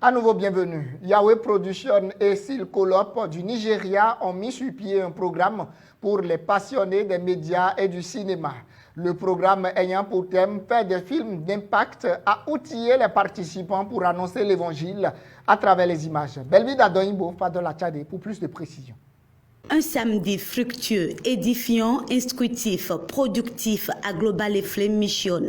À nouveau, bienvenue. Yahweh Production et Silcolop du Nigeria ont mis sur pied un programme pour les passionnés des médias et du cinéma. Le programme ayant pour thème faire des films d'impact a outillé les participants pour annoncer l'évangile à travers les images. Belvide Adoimbo, Fadol Achade, pour plus de précision. Un samedi fructueux, édifiant, instructif, productif à Global Flame Mission.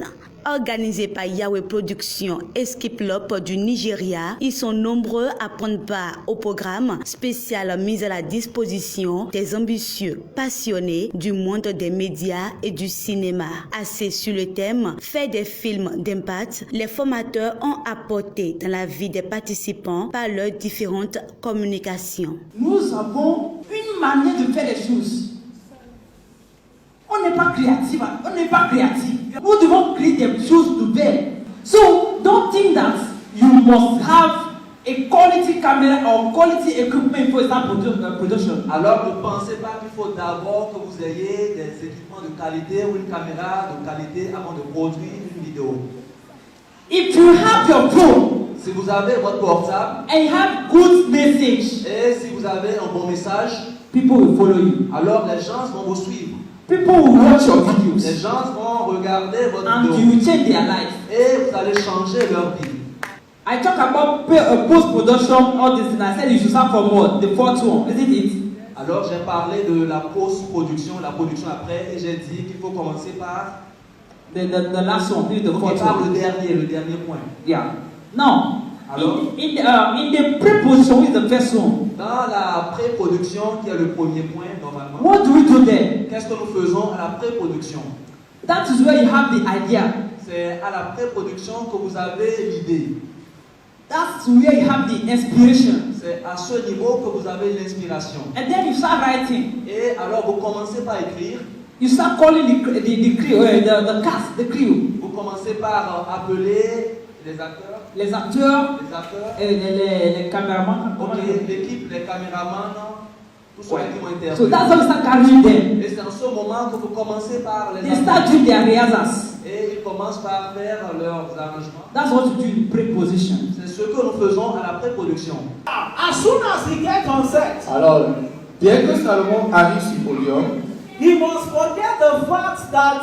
Organisé par Yahweh Production et Silcolop du Nigeria, ils sont nombreux à prendre part au programme spécial mis à la disposition des ambitieux passionnés du monde des médias et du cinéma. Assez sur le thème « Faire des films d'impact », les formateurs ont apporté dans la vie des participants par leurs différentes communications. Nous avons une manière de faire les choses. On n'est pas créatif, on n'est pas créatif. Nous devons créer des choses nouvelles. So, don't think that you must have a quality camera or quality equipment for that production. Alors ne pensez pas qu'il faut d'abord que vous ayez des équipements de qualité ou une caméra de qualité avant de produire une vidéo. If you have your phone, si vous avez votre portable and you have good message, et si vous avez un bon message, people will follow you. Alors les gens vont vous suivre. People will watch your videos. Les gens vont regarder votre vidéo. And you will change their life. Et vous allez changer leur vie. I talk about post-production, all this, and I said you should start from what? The fourth one, isn't it? Alors j'ai parlé de la post-production, la production après, et j'ai dit qu'il faut commencer par the last one, the fourth one. Le dernier point. Yeah. Now, alors, in the pre-production is the first one. Dans la pré-production, qui est le premier point normalement. What do we do there? Qu'est-ce que nous faisons à la pré-production? That is where you have the idea. C'est à la pré-production que vous avez l'idée. That's where you have the inspiration. C'est à ce niveau que vous avez l'inspiration. And then you start writing. Et alors vous commencez par écrire. You start calling the crew, the cast, the crew. Vous commencez par appeler les acteurs. Les acteurs. Et les caméramans. Okay, l'équipe, les caméramans, tous ceux qui vont intervenir. So that's how you start carrying them. Et c'est en ce moment que vous commencez par les They start doing their rehearsals. Et ils commencent par faire leurs arrangements. That's what you do in preposition. C'est ce que nous faisons à la pré-production. As soon as he gets on set, alors, dès que Salomon arrive sur le podium, he must forget the fact that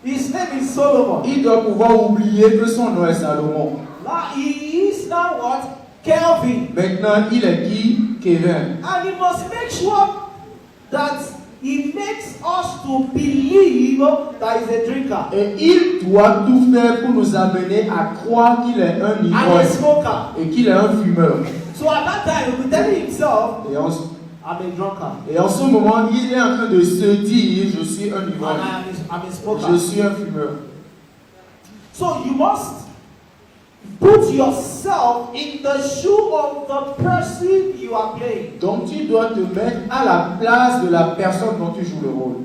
his name is Solomon. Il doit pouvoir oublier que son nom est Salomon. Now he is now what? Kelvin. Maintenant, il est qui? Kevin. And he must make sure that he makes us to believe that he's a drinker. Et il doit tout faire pour nous amener à croire qu'il est un ivrogne et qu'il est un fumeur. So at that time, he will tell himself, I'm a drunkard. Et en ce moment, il est en train de se dire, je suis un ivrogne. I'm a smoker. Je suis un fumeur. So you must put yourself in the shoe of the person you are playing. Donc tu dois te mettre à la place de la personne dont tu joues le rôle.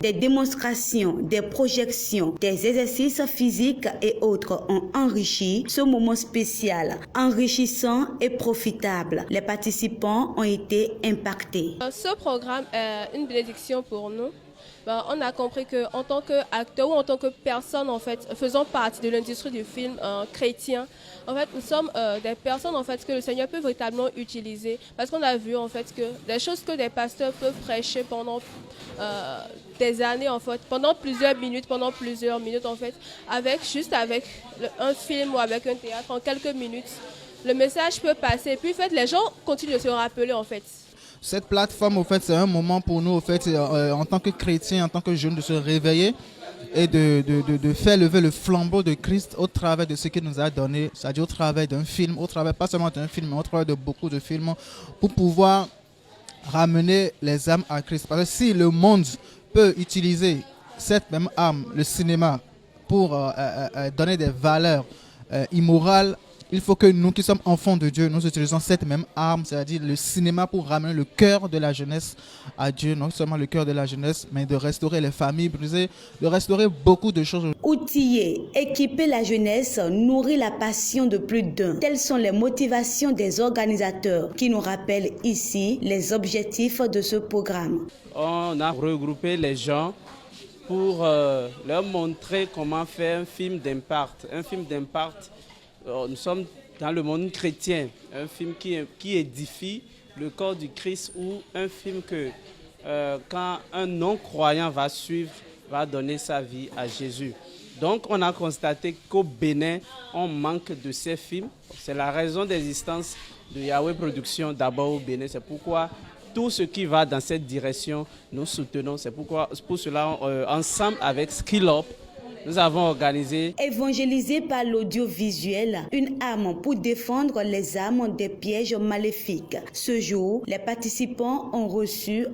Des démonstrations, des projections, des exercices physiques et autres ont enrichi ce moment spécial, enrichissant et profitable. Les participants ont été impactés. Ce programme est une bénédiction pour nous. On a compris qu'en tant qu'acteur ou en tant que personne en fait, faisant partie de l'industrie du film chrétien, en fait, nous sommes des personnes en fait, que le Seigneur peut véritablement utiliser parce qu'on a vu en fait, que des choses que des pasteurs peuvent prêcher pendant des années, en fait, pendant plusieurs minutes en fait, avec un film ou avec un théâtre, en quelques minutes, le message peut passer et puis en fait, les gens continuent de se rappeler en fait. Cette plateforme, au fait, c'est un moment pour nous, au fait, en tant que chrétiens, en tant que jeunes, de se réveiller et de faire lever le flambeau de Christ au travers de ce qu'il nous a donné, c'est-à-dire au travers d'un film, au travers pas seulement d'un film, mais au travers de beaucoup de films, pour pouvoir ramener les âmes à Christ. Parce que si le monde peut utiliser cette même âme, le cinéma, pour donner des valeurs immorales, il faut que nous qui sommes enfants de Dieu, nous utilisons cette même arme, c'est-à-dire le cinéma pour ramener le cœur de la jeunesse à Dieu, non seulement le cœur de la jeunesse, mais de restaurer les familles brisées, de restaurer beaucoup de choses. Outiller, équiper la jeunesse, nourrir la passion de plus d'un. Telles sont les motivations des organisateurs qui nous rappellent ici les objectifs de ce programme. On a regroupé les gens pour leur montrer comment faire un film d'impact. Un film d'impact, nous sommes dans le monde chrétien, un film qui édifie le corps du Christ, ou un film que quand un non-croyant va suivre, va donner sa vie à Jésus. Donc on a constaté qu'au Bénin, on manque de ces films. C'est la raison d'existence de Yahweh Productions d'abord au Bénin. C'est pourquoi tout ce qui va dans cette direction, nous soutenons. C'est pour cela, ensemble avec Skill Up, nous avons organisé. Évangélisé par l'audiovisuel, une arme pour défendre les âmes des pièges maléfiques. Ce jour, les participants ont reçu